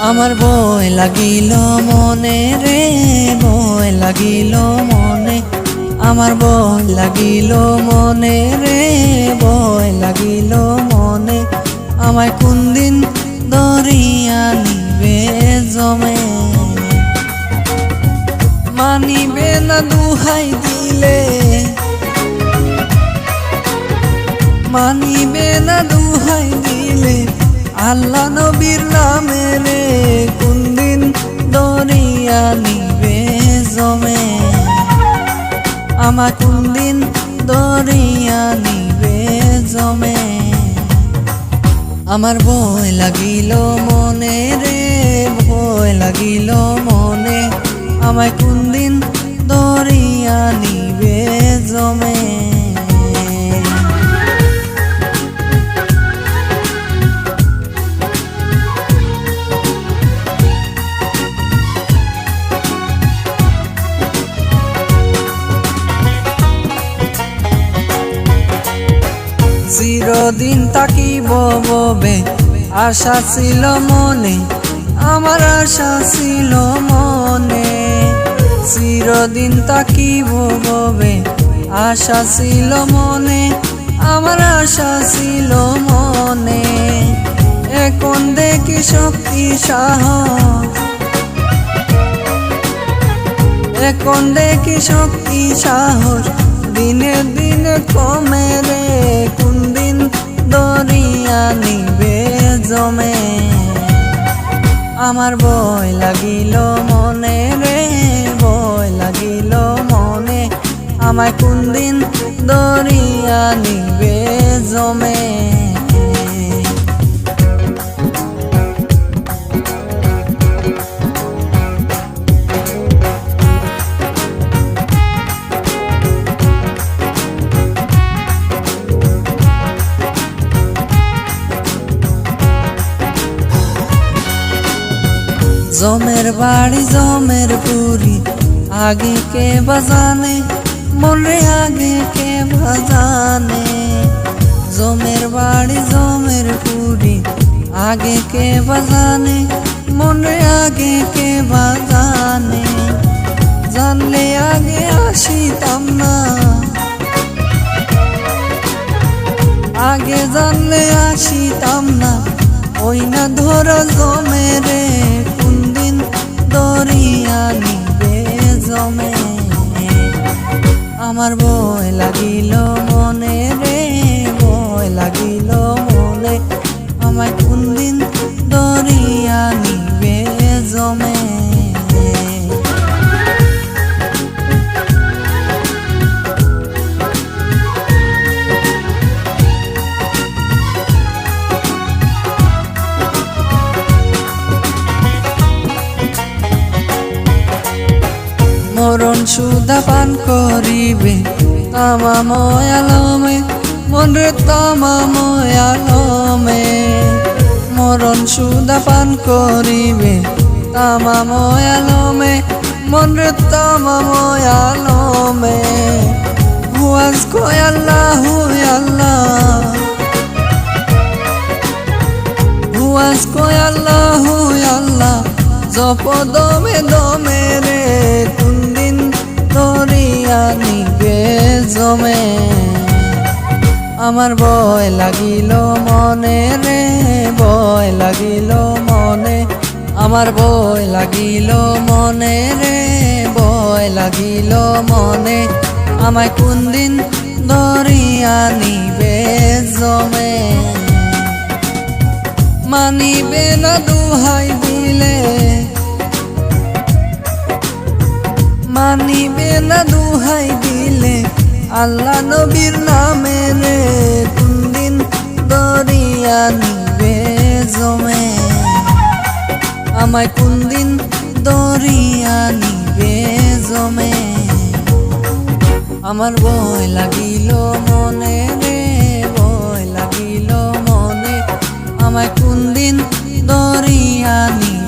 আমার ভয় লাগিল মনে রে, ভয় লাগিল মনে, আমার ভয় লাগিল মনে রে, ভয় লাগিল মনে, আমায় কোন দিন ধরিয়া নিবে জমে। মানিবে না দুহাই দিলে, মানিবে না দুহাই দিলে, আল্লাহ নবীর নামে রে, কোন দিন ধরিয়া নিবে জমে, আমার কোন দিন ধরিয়া নিবে জমে। আমার ভয় লাগিল মনে রে, ভয় লাগিল মনে, আমায় কোন দিন ধরিয়া নিবে জমে। চিরদিন তাকিব ববে, আশা ছিল মনে, আমার আশা ছিল মনে। চিরদিন তাকিব ববে, আশা ছিল মনে, আমার আশা ছিল মনে। এখন দেখি শক্তি সাহস, এখন দেখি শক্তি সাহস, দিনে দিনে কমে রে, কোন দিন ধরিয়া নিবে জমে। আমার ভয় লাগিল মনে রে, ভয় লাগিল মনে, আমায় কোন দিন ধরিয়া নিবে জমে। জমের বাড়ি জমের পুরি, আগে কে বাজানে মনে, আগে কে বাজানে। জমের বাড়ি জমের পুরি, আগে কে বাজানে মনে, আগে কে বাজানে। জানলে আগে আসিতাম না, আগে জানলে আসিতাম না, ওই না ধরা জমে রে, কোন দিন ধরিয়া নিবে জমে। আমার ভয় লাগিল মনে রে, ভয় লাগিল মনে, আমায় কোন দিন ধরিয়া নিবে জমে। মরণ সুধা পান করিবে তামাময় আলমে, মনরে তামাময় আলমে। মরণ সুধা পান করিবে তামাময় আলমে, মনরে তামাময় আলমে। হুয়াজ কয় আল্লাহ আল্লাহ, হুয়াজ কয় আল্লাহ আল্লাহ, জপ দমে দমে রে, কোন দিন ধরিয়া নিবে জমে। আমার ভয় লাগিল মনে রে, ভয় লাগিল মনে, আমার ভয় লাগিল মনে রে, ভয় লাগিল মনে, আমায় কোন দিন ধরিয়া নিবে জমে। মানিবে না দুহাই দিলে, মানিবে না দুহাই দিলে, আল্লাহ নবীর নামে রে, কোন দিন ধরিয়া নিবে জমে। আমায় কোন দিন ধরিয়া নিবে জমে। আমার ভয় লাগিল মনে রে, ভয় লাগিল মনে, আমায় কোন দিন ধরিয়া নিবে।